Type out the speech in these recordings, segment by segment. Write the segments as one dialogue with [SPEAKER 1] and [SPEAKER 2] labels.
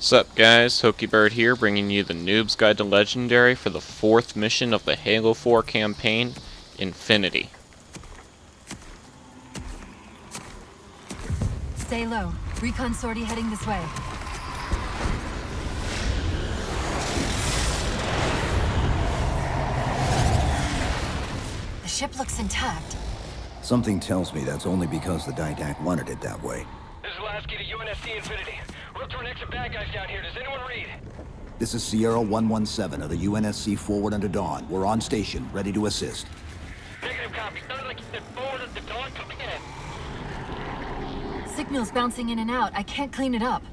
[SPEAKER 1] Sup guys, Hokey here, bringing you the Noob's Guide to Legendary for the 4th mission of the Halo 4 campaign, Infinity.
[SPEAKER 2] Stay low. Recon sortie heading this way. The ship looks intact.
[SPEAKER 3] Something tells me that's only because the Didac wanted it that way.
[SPEAKER 4] This is Lasky to UNSC Infinity. We're up to our next bad guys down here. Does anyone read?
[SPEAKER 3] This is Sierra 117 of the UNSC forward under Dawn. We're on station, ready to assist.
[SPEAKER 4] Negative copy. Sounded like you said forward at the Dawn coming in.
[SPEAKER 2] Signal's bouncing in and out. I can't clean it up.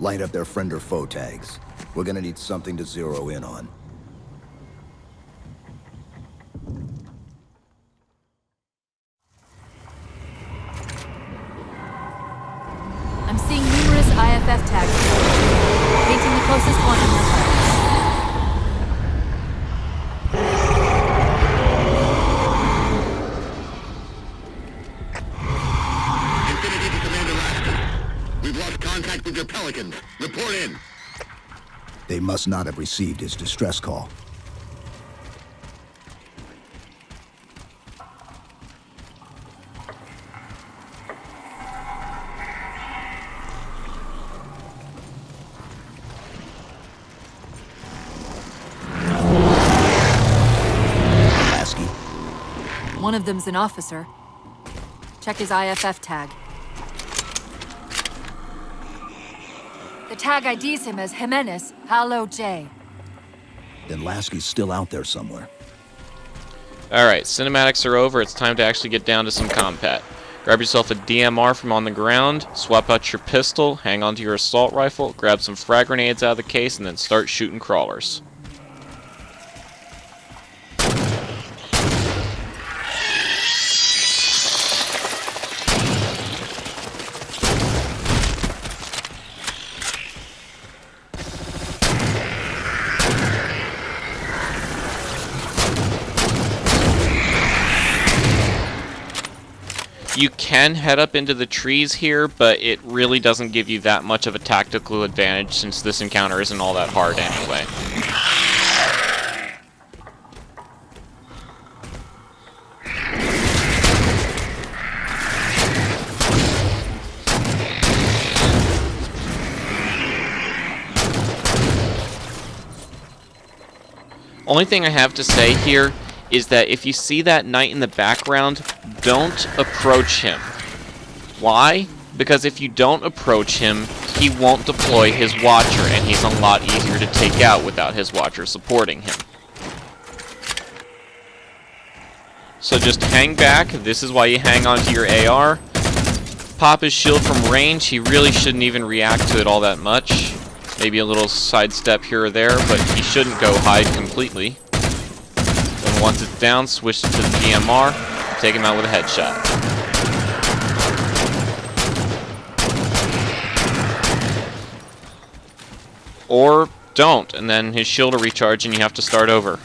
[SPEAKER 3] Light up their friend or foe tags. We're gonna need something to zero in on.
[SPEAKER 2] I'm seeing numerous IFF tags. Painting the closest one on my part.
[SPEAKER 5] Infinity to Commander Lasky. We've lost contact with your Pelicans. Report in.
[SPEAKER 3] They must not have received his distress call.
[SPEAKER 2] One of them's an officer. Check his IFF tag. The tag IDs him as Jimenez, Halo J.
[SPEAKER 3] Then Lasky's still out there somewhere.
[SPEAKER 1] Alright, cinematics are over, it's time to actually get down to some combat. Grab yourself a DMR from on the ground, swap out your pistol, hang onto your assault rifle, grab some frag grenades out of the case, and then start shooting crawlers. You can head up into the trees here, but it really doesn't give you that much of a tactical advantage since this encounter isn't all that hard anyway. Only thing I have to say here is that if you see that knight in the background, don't approach him. Why? Because if you don't approach him, he won't deploy his watcher, and he's a lot easier to take out without his watcher supporting him. So just hang back. This is why you hang onto your AR. Pop his shield from range. He really shouldn't even react to it all that much. Maybe a little sidestep here or there, but he shouldn't go hide completely. Then once it's down, switch to the DMR, and take him out with a headshot. Or don't, and then his shield will recharge and you have to start over.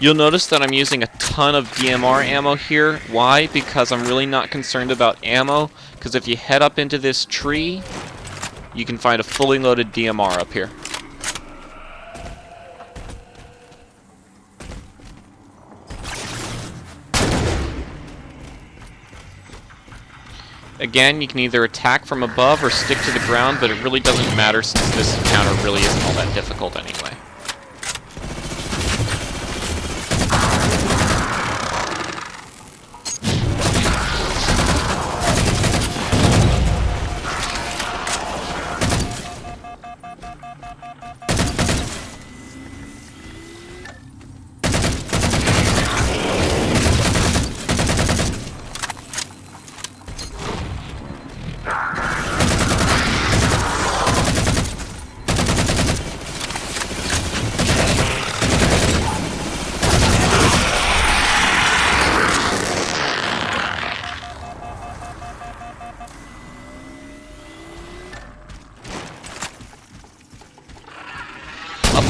[SPEAKER 1] You'll notice that I'm using a ton of DMR ammo here. Why? Because I'm really not concerned about ammo, because if you head up into this tree, you can find a fully loaded DMR up here. Again, you can either attack from above or stick to the ground, but it really doesn't matter since this encounter really isn't all that difficult anyway.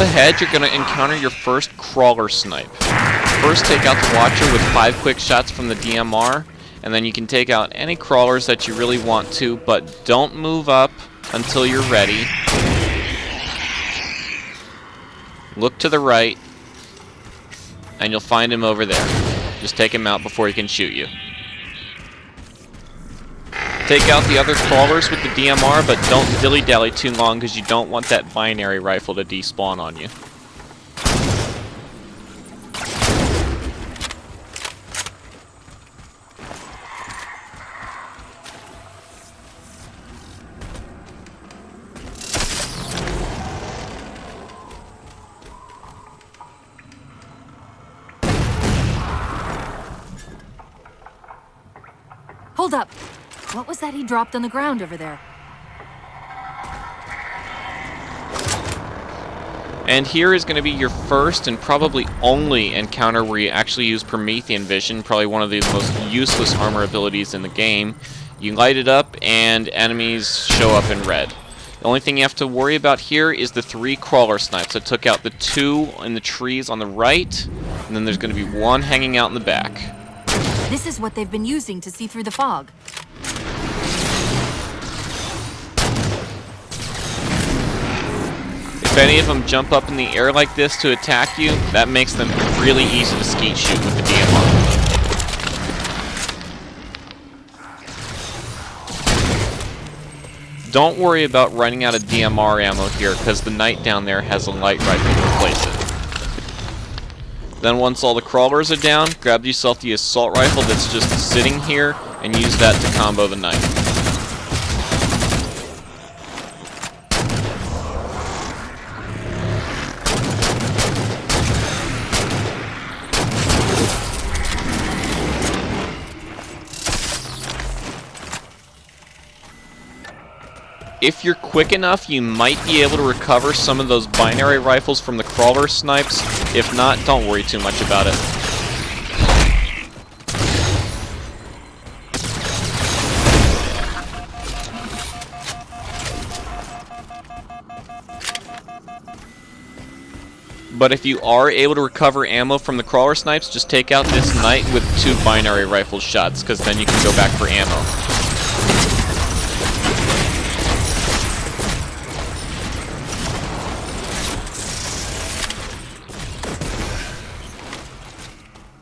[SPEAKER 1] ahead, you're going to encounter your first crawler snipe. First, take out the Watcher with 5 quick shots from the DMR, and then you can take out any crawlers that you really want to, but don't move up until you're ready. Look to the right, and you'll find him over there. Just take him out before he can shoot you. Take out the other crawlers with the DMR, but don't dilly-dally too long because you don't want that binary rifle to despawn on you.
[SPEAKER 2] Hold up. What was that he dropped on the ground over there?
[SPEAKER 1] And here is going to be your first and probably only encounter where you actually use Promethean vision, probably one of the most useless armor abilities in the game. You light it up and enemies show up in red. The only thing you have to worry about here is the 3 crawler snipes. I took out the 2 in the trees on the right, and then there's going to be 1 hanging out in the back.
[SPEAKER 2] This is what they've been using to see through the fog.
[SPEAKER 1] If any of them jump up in the air like this to attack you, that makes them really easy to skeet shoot with the DMR. Don't worry about running out of DMR ammo here, because the Knight down there has a light rifle to replace it. Then once all the crawlers are down, grab yourself the assault rifle that's just sitting here, and use that to combo the Knight. If you're quick enough, you might be able to recover some of those binary rifles from the crawler snipes. If not, don't worry too much about it. But if you are able to recover ammo from the crawler snipes, just take out this Knight with 2 binary rifle shots, because then you can go back for ammo.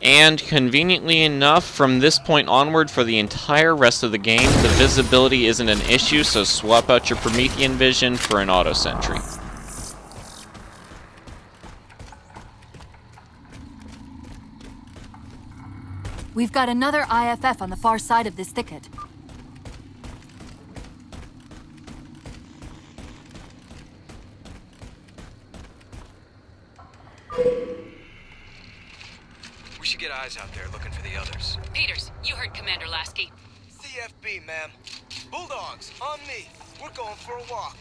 [SPEAKER 1] And conveniently enough, from this point onward for the entire rest of the game, the visibility isn't an issue, so swap out your Promethean vision for an auto sentry.
[SPEAKER 2] We've got another IFF on the far side of this thicket.
[SPEAKER 6] We should get eyes out there looking for the others.
[SPEAKER 7] Peters, you heard Commander Lasky.
[SPEAKER 6] CFB, ma'am. Bulldogs, on me. We're going for a walk.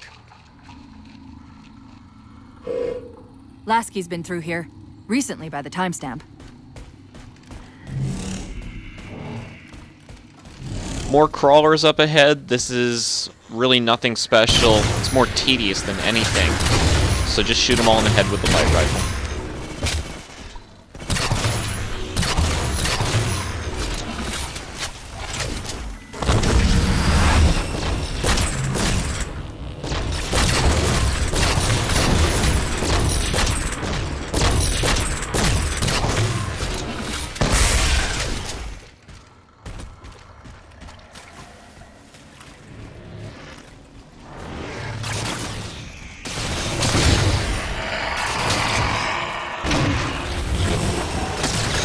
[SPEAKER 2] Lasky's been through here. Recently, by the timestamp.
[SPEAKER 1] More crawlers up ahead. This is really nothing special. It's more tedious than anything. So just shoot them all in the head with the light rifle.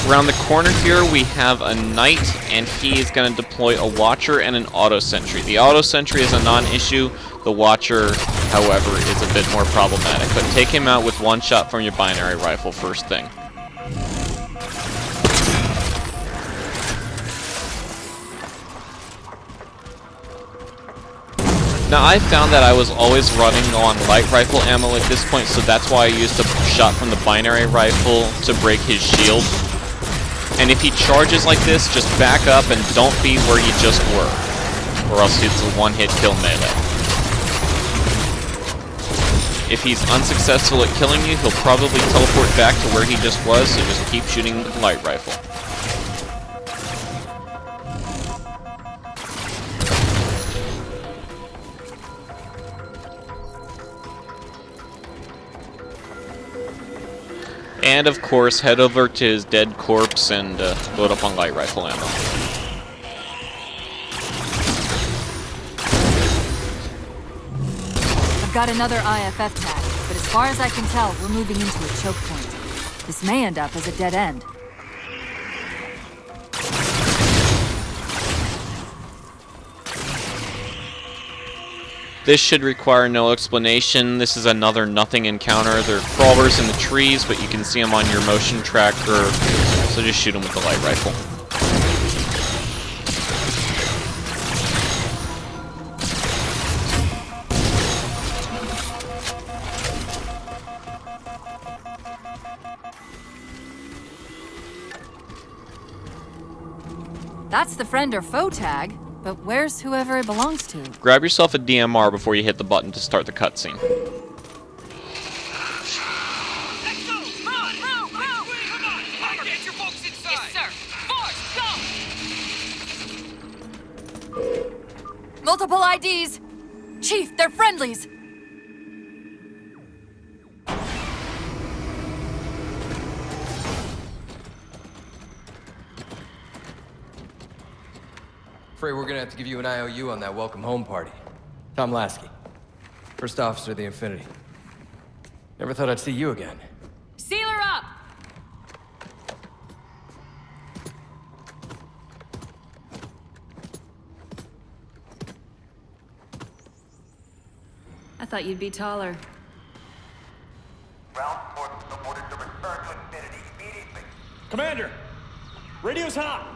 [SPEAKER 1] Around the corner here, we have a Knight, and he is going to deploy a Watcher and an Auto Sentry. The Auto Sentry is a non-issue. The Watcher, however, is a bit more problematic. But take him out with 1 shot from your binary rifle first thing. Now, I found that I was always running on light rifle ammo at this point, so that's why I used a shot from the binary rifle to break his shield. And if he charges like this, just back up and don't be where you just were, or else it's a 1-hit kill melee. If he's unsuccessful at killing you, he'll probably teleport back to where he just was, so just keep shooting with the light rifle. And of course, head over to his dead corpse and load up on light rifle ammo.
[SPEAKER 2] I've got another IFF tag, but as far as I can tell, we're moving into a choke point. This may end up as a dead end.
[SPEAKER 1] This should require no explanation. This is another nothing encounter. There are crawlers in the trees, but you can see them on your motion tracker, so just shoot them with the light rifle.
[SPEAKER 2] That's the friend or foe tag, but where's whoever it belongs to?
[SPEAKER 1] Grab yourself a DMR before you hit the button to start the cutscene.
[SPEAKER 6] Let's go! Move! Move! Move! Come on! Parker, get your folks inside!
[SPEAKER 7] Yes, sir. Force, go!
[SPEAKER 2] Multiple IDs! Chief, they're friendlies!
[SPEAKER 8] Afraid we're gonna have to give you an IOU on that welcome home party. Tom Lasky, first officer of the Infinity. Never thought I'd see you again.
[SPEAKER 7] Seal her up! I thought you'd be taller.
[SPEAKER 5] Ground forces have ordered to return to Infinity immediately.
[SPEAKER 9] Commander! Radio's hot!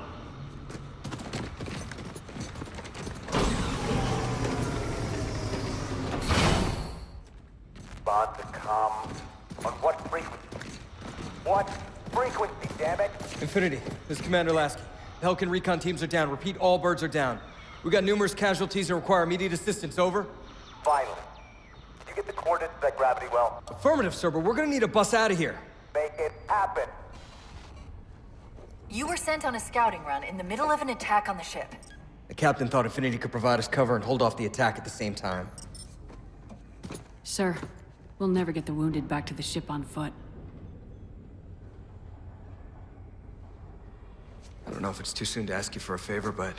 [SPEAKER 5] Respond to come. On what frequency? What frequency, damn it?
[SPEAKER 8] Infinity, this is Commander Lasky. The Helkin recon teams are down. Repeat, all birds are down. We got numerous casualties and require immediate assistance. Over.
[SPEAKER 5] Finally. Did you get the coordinates of that gravity well?
[SPEAKER 8] Affirmative, sir, but we're gonna need a bus out of here.
[SPEAKER 5] Make it happen.
[SPEAKER 2] You were sent on a scouting run in the middle of an attack on the ship.
[SPEAKER 8] The captain thought Infinity could provide us cover and hold off the attack at the same time.
[SPEAKER 10] Sir, we'll never get the wounded back to the ship on foot.
[SPEAKER 8] I don't know if it's too soon to ask you for a favor, but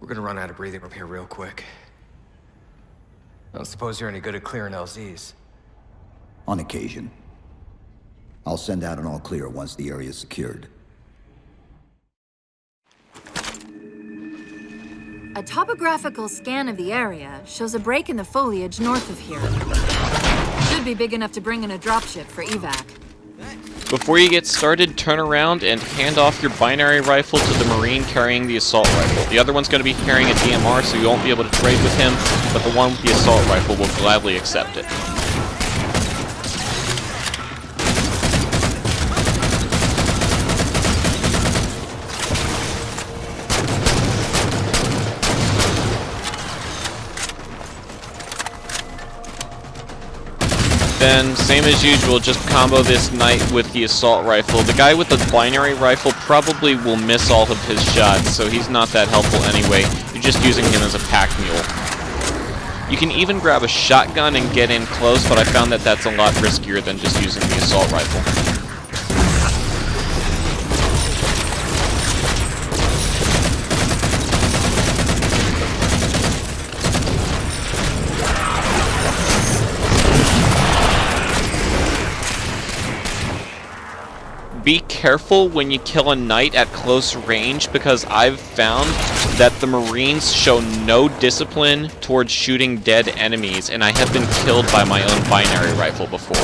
[SPEAKER 8] we're gonna run out of breathing room here real quick. I don't suppose you're any good at clearing LZs.
[SPEAKER 3] On occasion. I'll send out an all clear once the area is secured.
[SPEAKER 2] A topographical scan of the area shows a break in the foliage north of here. Should be big enough to bring in a dropship for evac.
[SPEAKER 1] Before you get started, turn around and hand off your binary rifle to the Marine carrying the assault rifle. The other one's going to be carrying a DMR, so you won't be able to trade with him, but the one with the assault rifle will gladly accept it. Then, same as usual, just combo this knight with the assault rifle. The guy with the binary rifle probably will miss all of his shots, so he's not that helpful anyway. You're just using him as a pack mule. You can even grab a shotgun and get in close, but I found that that's a lot riskier than just using the assault rifle. Be careful when you kill a knight at close range, because I've found that the Marines show no discipline towards shooting dead enemies, and I have been killed by my own binary rifle before.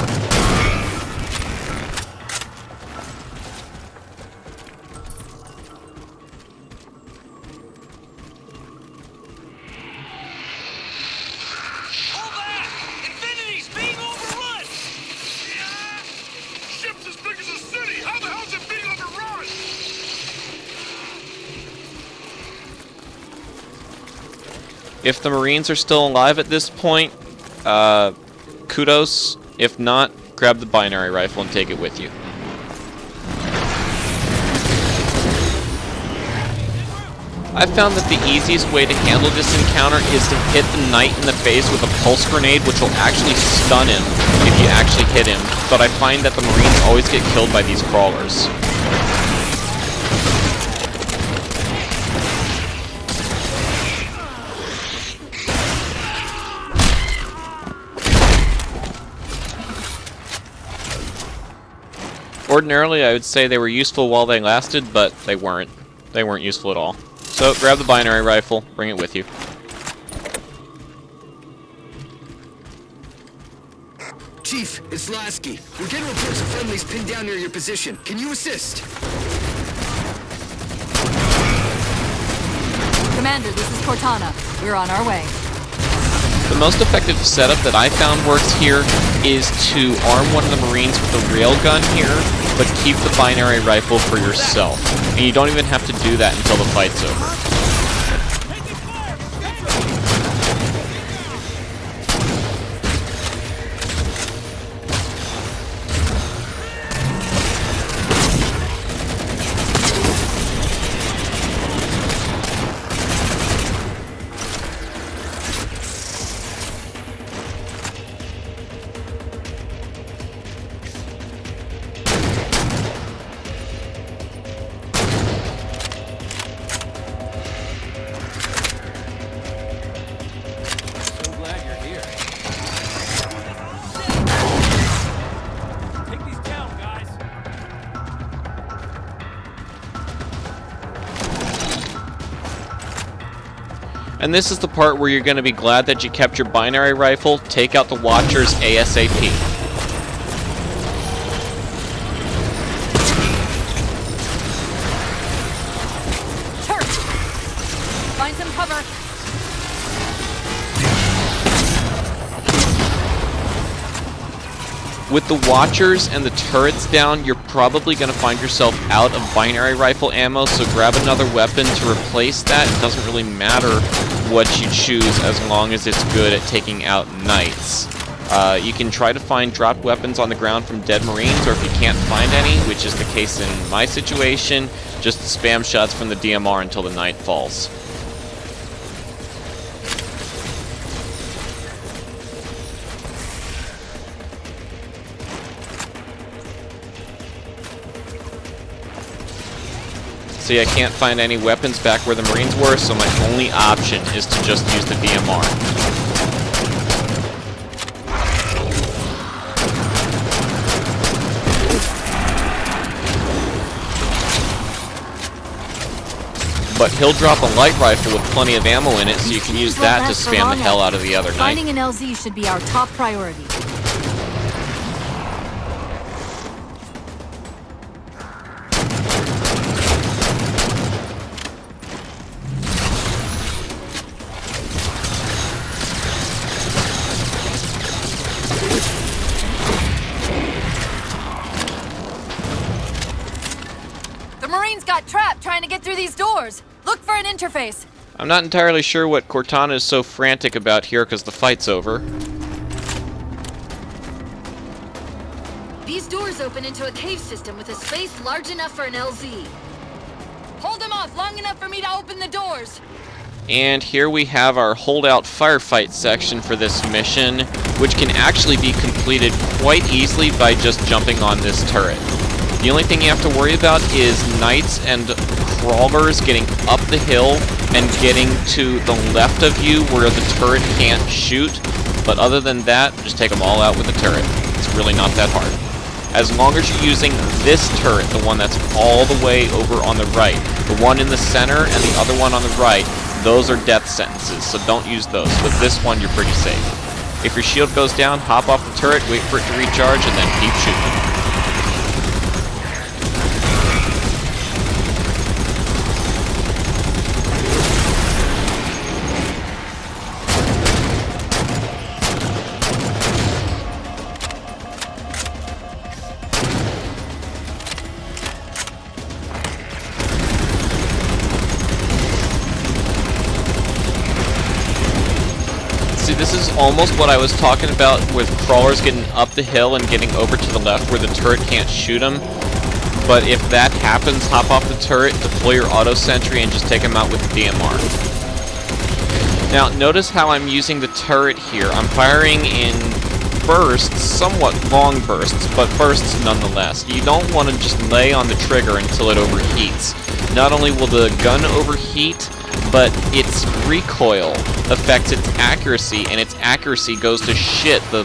[SPEAKER 1] If the Marines are still alive at this point, kudos. If not, grab the binary rifle and take it with you. I've found that the easiest way to handle this encounter is to hit the knight in the face with a pulse grenade, which will actually stun him if you actually hit him, but I find that the Marines always get killed by these crawlers. Ordinarily, I would say they were useful while they lasted, but they weren't. They weren't useful at all. So, grab the binary rifle, bring it with you.
[SPEAKER 6] Chief, it's Lasky. We're getting reports of friendlies pinned down near your position. Can you assist?
[SPEAKER 2] Commander, this is Cortana. We're on our way.
[SPEAKER 1] The most effective setup that I found works here is to arm one of the Marines with a railgun here, but keep the binary rifle for yourself. And you don't even have to do that until the fight's over. And this is the part where you're going to be glad that you kept your binary rifle. Take out the Watchers ASAP.
[SPEAKER 2] Turret! Find some cover.
[SPEAKER 1] With the Watchers and the turrets down, you're probably going to find yourself out of binary rifle ammo, so grab another weapon to replace that. It doesn't really matter what you choose as long as it's good at taking out knights. You can try to find dropped weapons on the ground from dead Marines, or if you can't find any, which is the case in my situation, just spam shots from the DMR until the knight falls. See, I can't find any weapons back where the Marines were, so my only option is to just use the DMR. But he'll drop a light rifle with plenty of ammo in it, so you can use that to spam the hell out of the other knight.
[SPEAKER 2] Finding an LZ should be our top priority. Got trapped trying to get through these doors. Look for an interface.
[SPEAKER 1] I'm not entirely sure what Cortana is so frantic about here because the fight's over.
[SPEAKER 2] These doors open into a cave system with a space large enough for an LZ. Hold them off long enough for me to open the doors.
[SPEAKER 1] And here we have our holdout firefight section for this mission, which can actually be completed quite easily by just jumping on this turret. The only thing you have to worry about is knights and crawlers getting up the hill and getting to the left of you where the turret can't shoot. But other than that, just take them all out with the turret. It's really not that hard. As long as you're using this turret, the one that's all the way over on the right, the one in the center and the other one on the right, those are death sentences, so don't use those. But this one, you're pretty safe. If your shield goes down, hop off the turret, wait for it to recharge, and then keep shooting. Actually, this is almost what I was talking about with crawlers getting up the hill and getting over to the left where the turret can't shoot them. But if that happens, hop off the turret, deploy your auto sentry, and just take them out with the DMR. Now, notice how I'm using the turret here. I'm firing in bursts, somewhat long bursts, but bursts nonetheless. You don't want to just lay on the trigger until it overheats. Not only will the gun overheat, but its recoil affects its accuracy, and its accuracy goes to shit the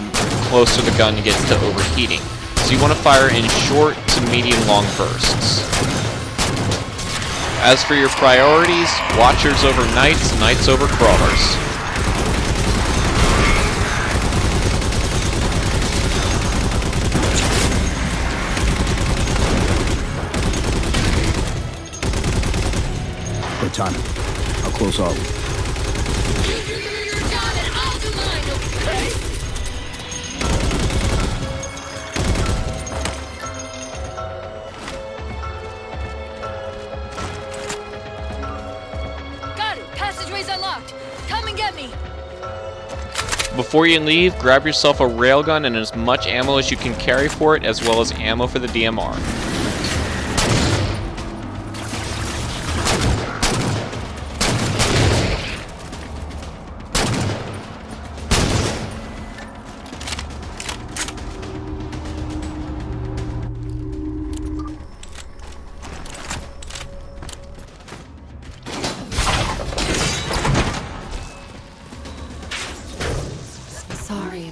[SPEAKER 1] closer the gun gets to overheating. So you want to fire in short to medium-long bursts. As for your priorities, Watchers over Knights, Knights over Crawlers.
[SPEAKER 3] Cortana, how close are we?
[SPEAKER 1] Before you leave, grab yourself a railgun and as much ammo as you can carry for it, as well as ammo for the DMR.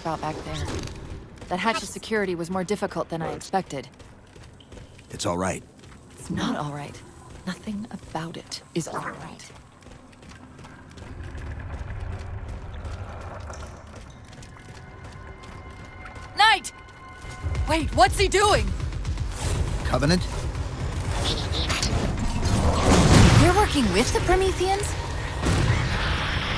[SPEAKER 2] About back there. That hatch of security was more difficult than I expected.
[SPEAKER 3] It's all right.
[SPEAKER 2] It's not all right. Nothing about it is all right. Knight! Wait, what's he doing?
[SPEAKER 3] Covenant?
[SPEAKER 2] You're working with the Prometheans?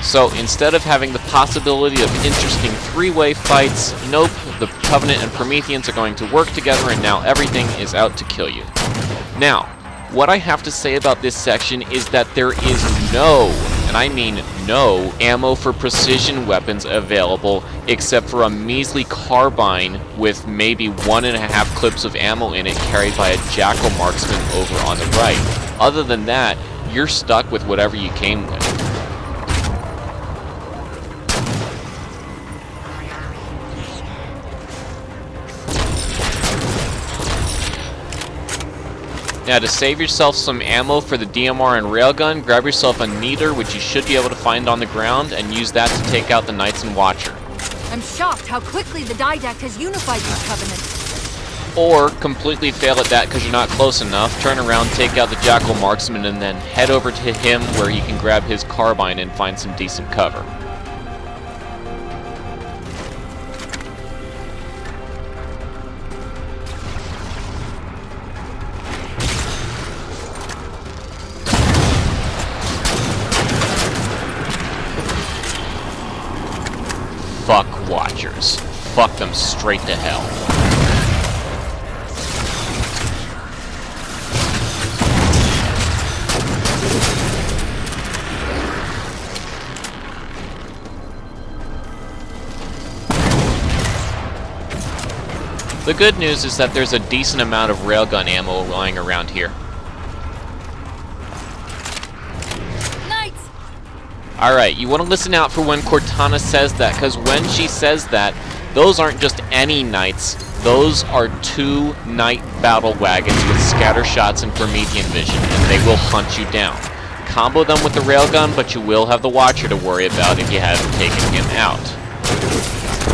[SPEAKER 1] So instead of having the possibility of interesting three-way fights, nope, the Covenant and Prometheans are going to work together and now everything is out to kill you. Now, what I have to say about this section is that there is no, and I mean no, ammo for precision weapons available except for a measly carbine with maybe 1.5 clips of ammo in it carried by a Jackal marksman over on the right. Other than that, you're stuck with whatever you came with. Now to save yourself some ammo for the DMR and railgun, grab yourself a Neater, which you should be able to find on the ground, and use that to take out the Knights and Watcher.
[SPEAKER 2] I'm shocked how quickly the Didact has unified these covenants.
[SPEAKER 1] Or completely fail at that because you're not close enough, turn around, take out the Jackal marksman, and then head over to him where he can grab his carbine and find some decent cover. Fuck Watchers. Fuck them straight to hell. The good news is that there's a decent amount of railgun ammo lying around here. Alright, you want to listen out for when Cortana says that, because when she says that, those aren't just any Knights, those are 2 Knight battle wagons with scatter shots and Promethean vision, and they will hunt you down. Combo them with the railgun, but you will have the Watcher to worry about if you haven't taken him out.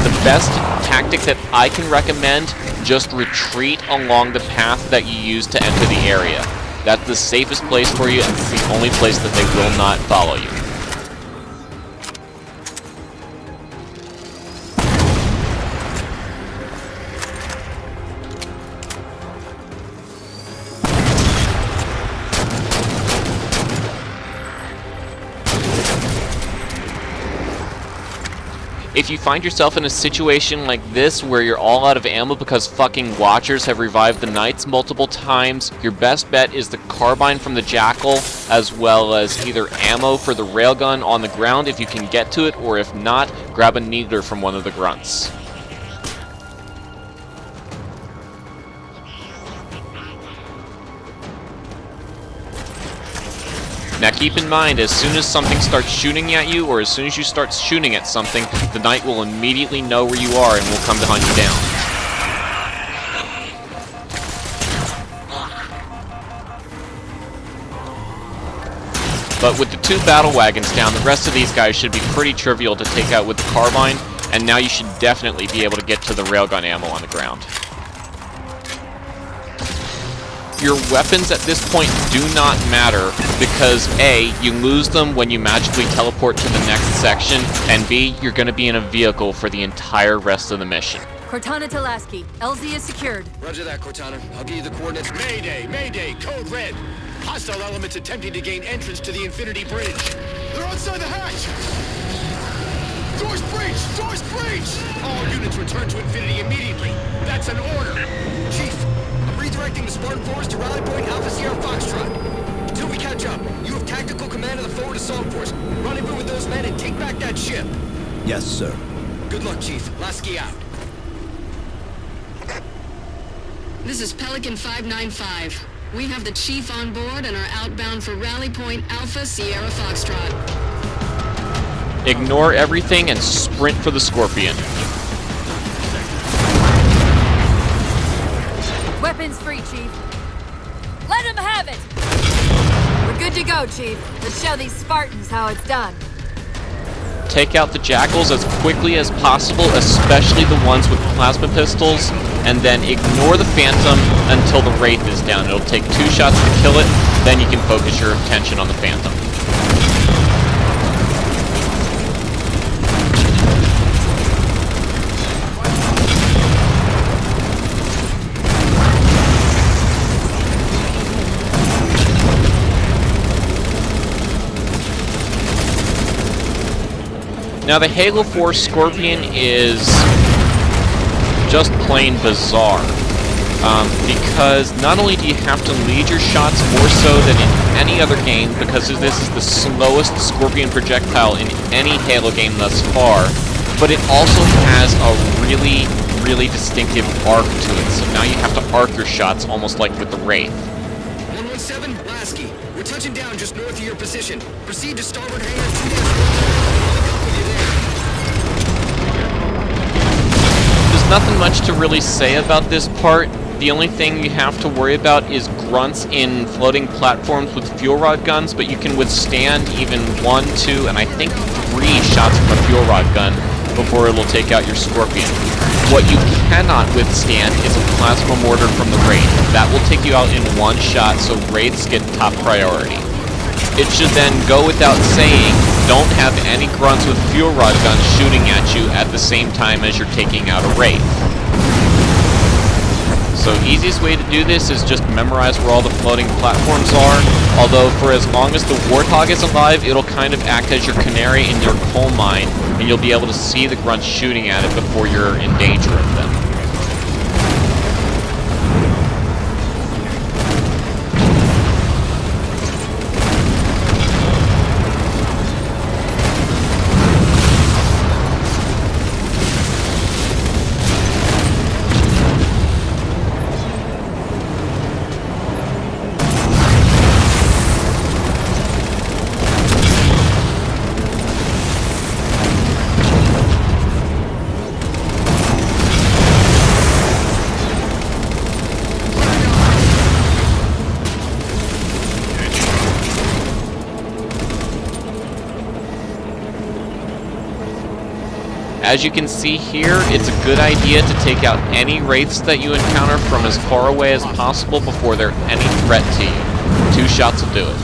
[SPEAKER 1] The best tactic that I can recommend, just retreat along the path that you use to enter the area. That's the safest place for you, and it's the only place that they will not follow you. If you find yourself in a situation like this where you're all out of ammo because fucking Watchers have revived the Knights multiple times, your best bet is the carbine from the Jackal, as well as either ammo for the railgun on the ground if you can get to it, or if not, grab a needler from one of the grunts. Now keep in mind, as soon as something starts shooting at you, or as soon as you start shooting at something, the Knight will immediately know where you are and will come to hunt you down. But with the 2 battle wagons down, the rest of these guys should be pretty trivial to take out with the carbine, and now you should definitely be able to get to the railgun ammo on the ground. Your weapons at this point do not matter because A, you lose them when you magically teleport to the next section, and B, you're going to be in a vehicle for the entire rest of the mission.
[SPEAKER 2] Cortana to Lasky. LZ is secured.
[SPEAKER 6] Roger that, Cortana. I'll give you the coordinates.
[SPEAKER 5] Mayday! Mayday! Code red! Hostile elements attempting to gain entrance to the Infinity Bridge. They're outside the hatch! Doors breached! Doors breached! All units return to Infinity immediately. That's an order. Chief, I'm redirecting the Spartan force to rally point Alpha Sierra Foxtrot. Until we catch up, you have tactical command of the forward assault force. Rendezvous with those men and take back that ship.
[SPEAKER 3] Yes, sir.
[SPEAKER 6] Good luck, Chief. Lasky out.
[SPEAKER 10] This is Pelican 595. We have the Chief on board and are outbound for Rally Point Alpha Sierra Foxtrot.
[SPEAKER 1] Ignore everything and sprint for the Scorpion.
[SPEAKER 2] Weapons free, Chief. Let him have it! We're good to go, Chief. Let's show these Spartans how it's done.
[SPEAKER 1] Take out the Jackals as quickly as possible, especially the ones with plasma pistols, and then ignore the Phantom until the Wraith is down. It'll take 2 shots to kill it, then you can focus your attention on the Phantom. Now the Halo 4 Scorpion is just plain bizarre, because not only do you have to lead your shots more so than in any other game, because this is the slowest Scorpion projectile in any Halo game thus far, but it also has a really, really distinctive arc to it, so now you have to arc your shots almost like with the Wraith.
[SPEAKER 6] 117, Lasky. We're touching down just north of your position. Proceed to starboard hangar 2-1.
[SPEAKER 1] There's nothing much to really say about this part. The only thing you have to worry about is grunts in floating platforms with fuel rod guns, but you can withstand even 1, 2, and I think 3 shots from a fuel rod gun before it will take out your Scorpion. What you cannot withstand is a plasma mortar from the Wraith. That will take you out in 1 shot, so Wraiths get top priority. It should then go without saying, don't have any grunts with fuel rod guns shooting at you at the same time as you're taking out a Wraith. So easiest way to do this is just memorize where all the floating platforms are, although for as long as the Warthog is alive, it'll kind of act as your canary in your coal mine, and you'll be able to see the grunts shooting at it before you're in danger of them. As you can see here, it's a good idea to take out any Wraiths that you encounter from as far away as possible before they're any threat to you. 2 shots will do it.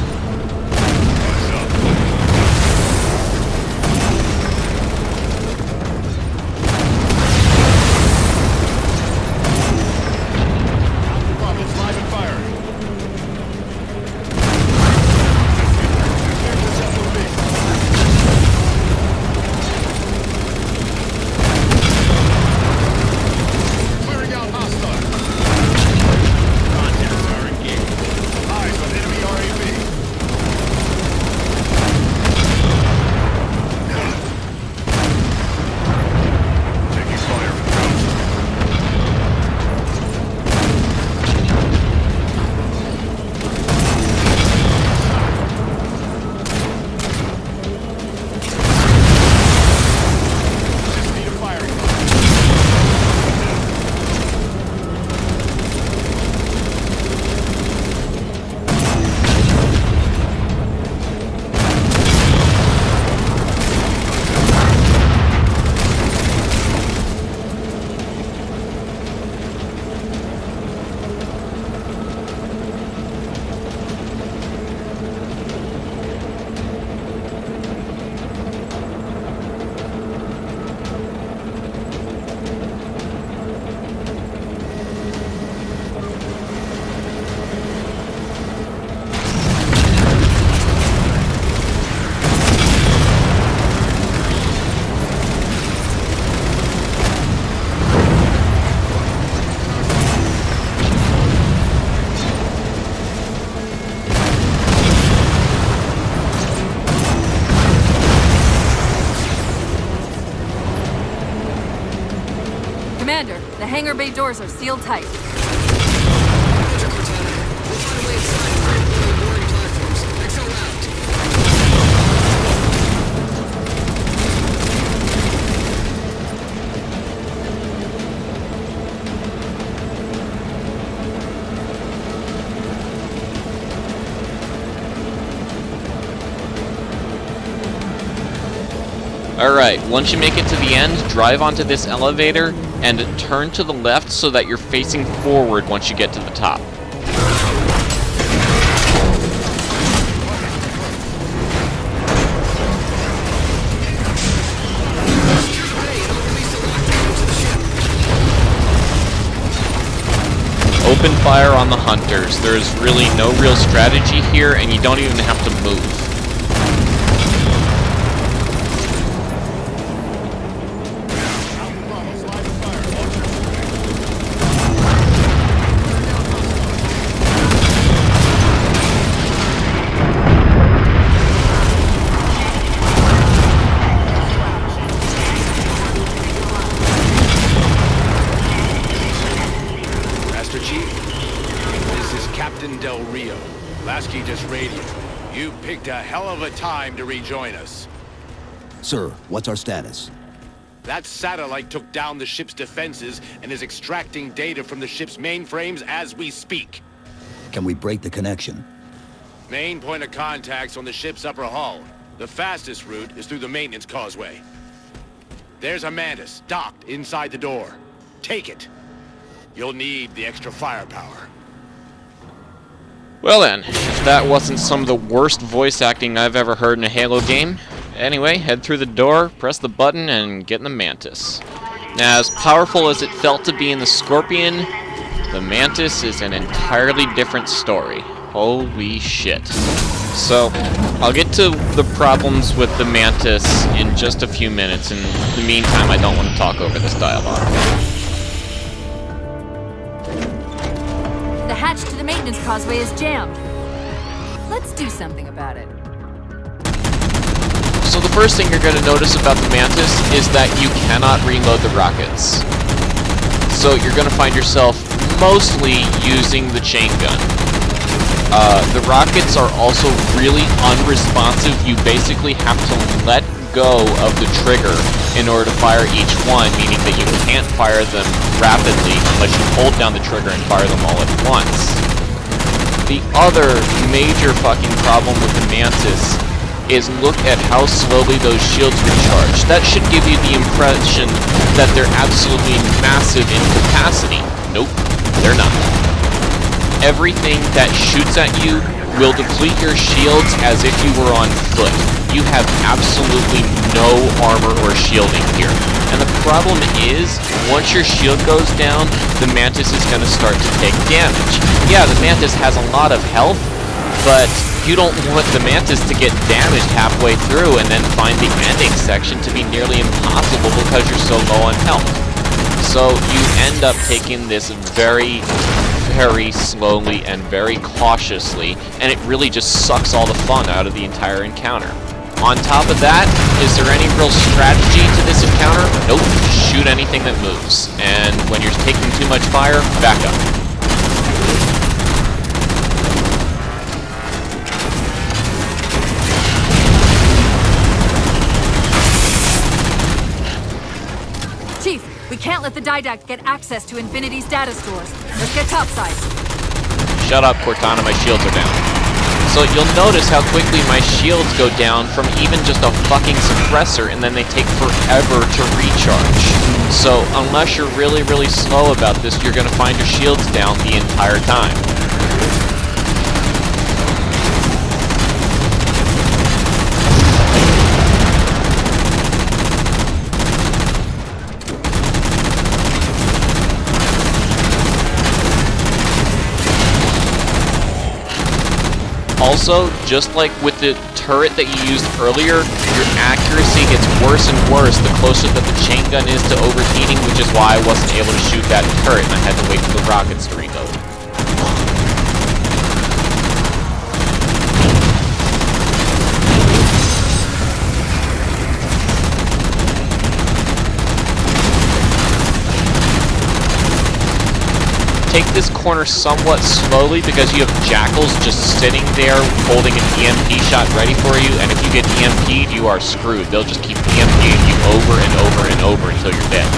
[SPEAKER 2] hangar bay doors are sealed tight.
[SPEAKER 6] Roger, Cortana. We'll find a way inside and clear one of the mooring platforms. XO out.
[SPEAKER 1] Alright, once you make it to the end, drive onto this elevator and turn to the left so that you're facing forward once you get to the top. Open fire on the hunters. There's really no real strategy here, and you don't even have to move.
[SPEAKER 5] Master Chief, this is Captain Del Rio. Lasky just radioed. You picked a hell of a time to rejoin us.
[SPEAKER 3] Sir, what's our status?
[SPEAKER 5] That satellite took down the ship's defenses and is extracting data from the ship's mainframes as we speak.
[SPEAKER 3] Can we break the connection?
[SPEAKER 5] Main point of contact's on the ship's upper hull. The fastest route is through the maintenance causeway. There's a Mantis docked inside the door. Take it. You'll need the extra firepower.
[SPEAKER 1] Well then, if that wasn't some of the worst voice acting I've ever heard in a Halo game. Anyway, head through the door, press the button, and get in the Mantis. Now, as powerful as it felt to be in the Scorpion, the Mantis is an entirely different story. Holy shit. So, I'll get to the problems with the Mantis in just a few minutes. In the meantime, I don't want to talk over this dialogue.
[SPEAKER 2] The hatch to the maintenance causeway is jammed. Let's do something about it.
[SPEAKER 1] So the first thing you're going to notice about the Mantis is that you cannot reload the rockets. So you're going to find yourself mostly using the chain gun. The rockets are also really unresponsive. You basically have to let go of the trigger in order to fire each one, meaning that you can't fire them rapidly unless you hold down the trigger and fire them all at once. The other major fucking problem with the Mantis is look at how slowly those shields recharge. That should give you the impression that they're absolutely massive in capacity. Nope, they're not. Everything that shoots at you will deplete your shields as if you were on foot. You have absolutely no armor or shielding here. And the problem is, once your shield goes down, the Mantis is going to start to take damage. Yeah, the Mantis has a lot of health, but you don't want the Mantis to get damaged halfway through and then find the ending section to be nearly impossible because you're so low on health. So you end up taking this very slowly and very cautiously, and it really just sucks all the fun out of the entire encounter. On top of that, is there any real strategy to this encounter? Nope, shoot anything that moves. And when you're taking too much fire, back up.
[SPEAKER 2] Chief, we can't let the Didact get access to Infinity's data stores. Let's get topside.
[SPEAKER 1] Shut up, Cortana, my shields are down. So you'll notice how quickly my shields go down from even just a fucking suppressor, and then they take forever to recharge. So unless you're really slow about this, you're gonna find your shields down the entire time. Also, just like with the turret that you used earlier, your accuracy gets worse and worse the closer that the chain gun is to overheating, which is why I wasn't able to shoot that turret and I had to wait for the rockets to reload. take this corner somewhat slowly because you have jackals just sitting there holding an EMP shot ready for you, and if you get EMP'd, you are screwed. They'll just keep EMPing you over and over and over until you're dead.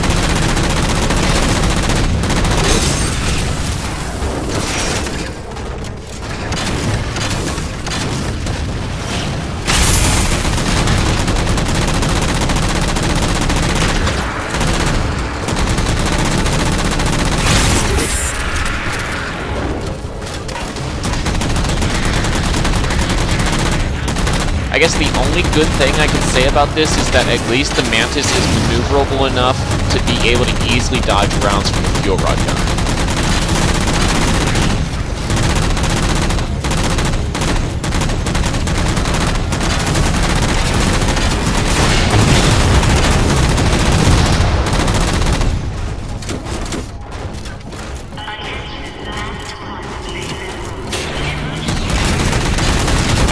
[SPEAKER 1] I guess the only good thing I can say about this is that at least the Mantis is maneuverable enough to be able to easily dodge rounds from the fuel rod gun.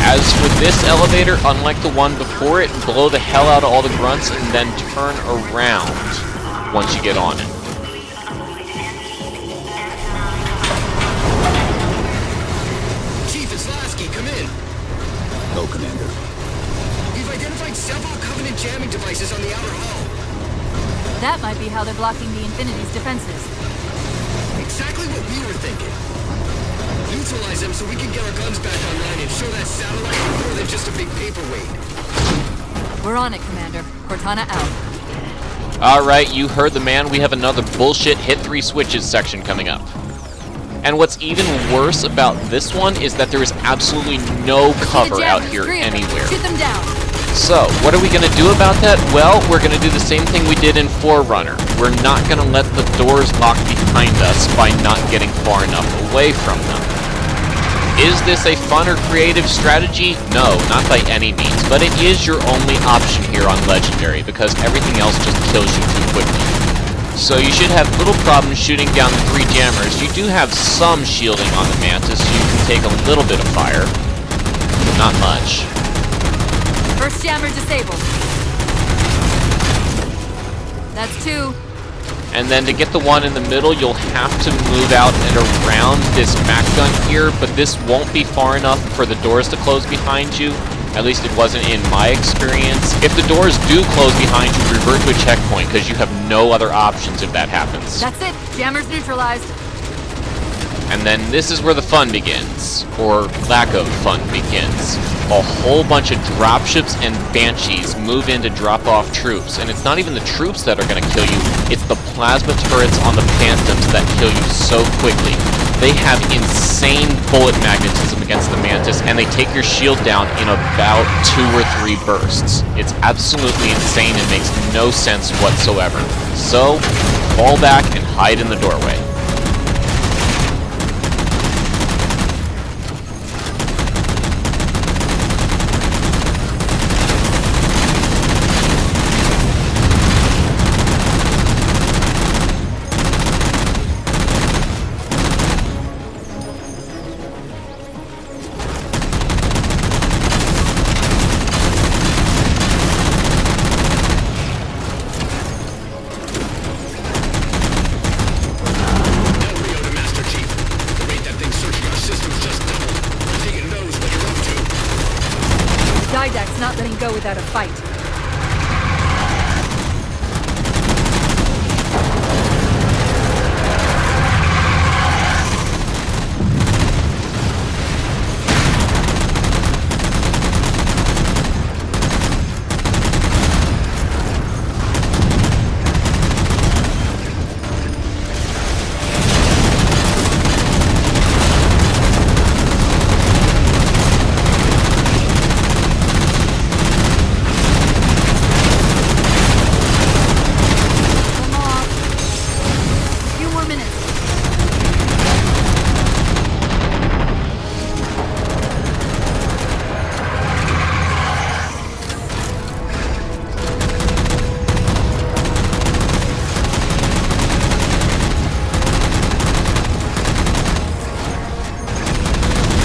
[SPEAKER 1] As for this elevator, unlike the one before it, blow the hell out of all the grunts and then turn around once you get on it.
[SPEAKER 6] Chief, it's Lasky. Come in.
[SPEAKER 3] No, Commander.
[SPEAKER 6] We've identified several Covenant jamming devices on the outer hull.
[SPEAKER 2] That might be how they're blocking the Infinity's defenses.
[SPEAKER 6] Exactly what we were thinking. Neutralize them so we can get our guns back online and show that satellite we're more than just a big paperweight.
[SPEAKER 2] We're on it, Commander. Cortana out.
[SPEAKER 1] Alright, you heard the man. We have another bullshit hit 3 switches section coming up. And what's even worse about this one is that there is absolutely no cover out here anywhere.
[SPEAKER 2] Shoot them down.
[SPEAKER 1] So, what are we going to do about that? Well, we're going to do the same thing we did in Forerunner. We're not going to let the doors lock behind us by not getting far enough away from them. Is this a fun or creative strategy? No, not by any means, but it is your only option here on Legendary because everything else just kills you too quickly. So you should have little problem shooting down the 3 jammers. You do have some shielding on the Mantis, so you can take a little bit of fire, but not much.
[SPEAKER 2] First jammer disabled. That's 2.
[SPEAKER 1] And then to get the one in the middle, you'll have to move out and around this Mac gun here, but this won't be far enough for the doors to close behind you. At least it wasn't in my experience. If the doors do close behind you, revert to a checkpoint, because you have no other options if that happens.
[SPEAKER 2] That's it. Jammer's neutralized.
[SPEAKER 1] And then this is where the fun begins, or lack of fun begins. A whole bunch of dropships and banshees move in to drop off troops, and it's not even the troops that are going to kill you, it's the plasma turrets on the Phantoms that kill you so quickly. They have insane bullet magnetism against the Mantis, and they take your shield down in about 2 or 3 bursts. It's absolutely insane and makes no sense whatsoever. So, fall back and hide in the doorway.
[SPEAKER 2] Not letting go without a fight.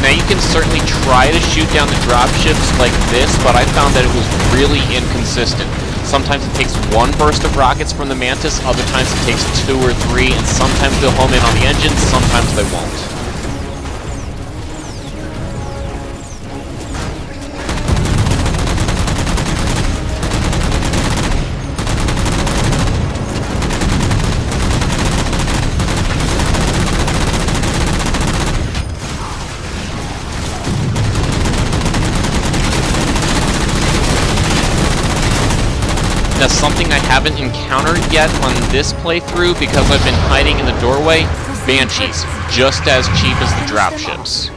[SPEAKER 2] Now you can certainly try to shoot down the dropships like this, but I found that it was really inconsistent.
[SPEAKER 1] Sometimes it takes one burst of rockets from the Mantis, other times it takes 2 or 3, and sometimes they'll home in on the engines, sometimes they won't. Now, something I haven't encountered yet on this playthrough because I've been hiding in the doorway, Banshees, just as cheap as the dropships.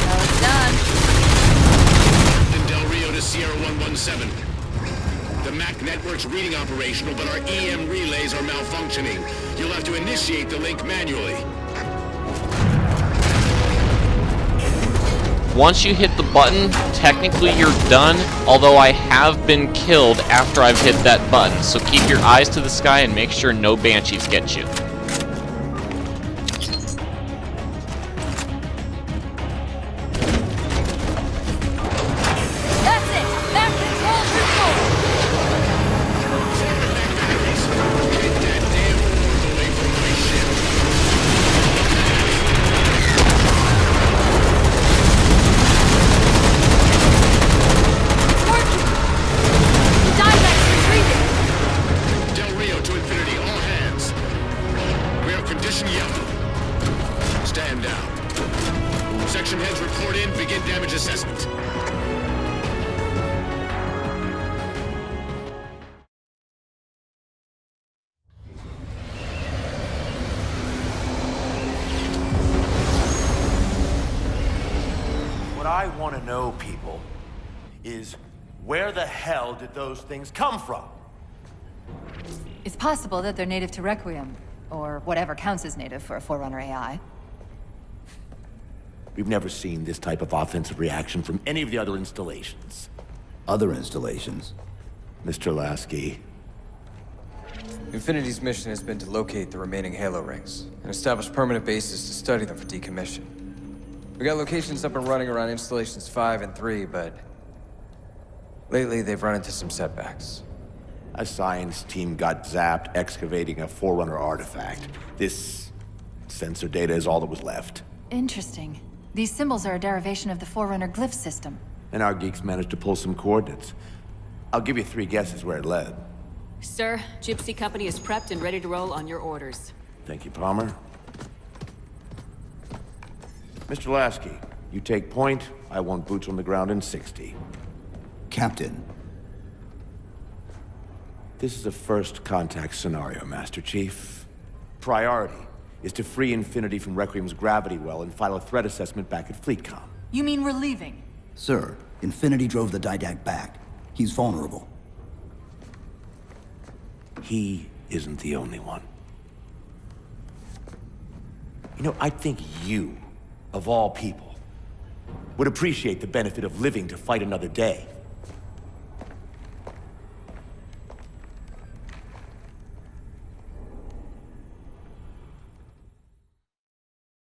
[SPEAKER 7] Well, it's done.
[SPEAKER 5] Captain Del Rio to Sierra 117. The MAC network's reading operational, but our EM relays are malfunctioning. You'll have to initiate the link manually.
[SPEAKER 1] Once you hit the button, technically you're done, although I have been killed after I've hit that button, so keep your eyes to the sky and make sure no Banshees get you.
[SPEAKER 7] That's it! Back control to full!
[SPEAKER 5] Get that damn orb away from my ship.
[SPEAKER 7] It's working! The dialect's retreating!
[SPEAKER 5] Del Rio to Infinity, all hands. We are condition yellow. Stand down. Section heads report in, begin damage assessment.
[SPEAKER 9] What I want to know, people, is where the hell did those things come from?
[SPEAKER 2] It's possible that they're native to Requiem, or whatever counts as native for a Forerunner AI.
[SPEAKER 11] We've never seen this type of offensive reaction from any of the other installations.
[SPEAKER 3] Other installations?
[SPEAKER 11] Mr. Lasky.
[SPEAKER 8] Infinity's mission has been to locate the remaining Halo rings and establish permanent bases to study them for decommission. We got locations up and running around installations 5 and 3, but lately they've run into some setbacks.
[SPEAKER 11] A science team got zapped excavating a Forerunner artifact. This sensor data is all that was left.
[SPEAKER 2] Interesting. These symbols are a derivation of the Forerunner glyph system.
[SPEAKER 11] And our geeks managed to pull some coordinates. I'll give you 3 guesses where it led.
[SPEAKER 7] Sir, Gypsy Company is prepped and ready to roll on your orders.
[SPEAKER 11] Thank you, Palmer. Mr. Lasky, you take point. I want boots on the ground in 60.
[SPEAKER 3] Captain,
[SPEAKER 11] This is a first contact scenario, Master Chief. Priority is to free Infinity from Requiem's gravity well and file a threat assessment back at FleetCom.
[SPEAKER 2] You mean we're leaving?
[SPEAKER 3] sir, Infinity drove the Didac back. He's vulnerable.
[SPEAKER 11] He isn't the only one. You know, I think you, of all people, would appreciate the benefit of living to fight another day.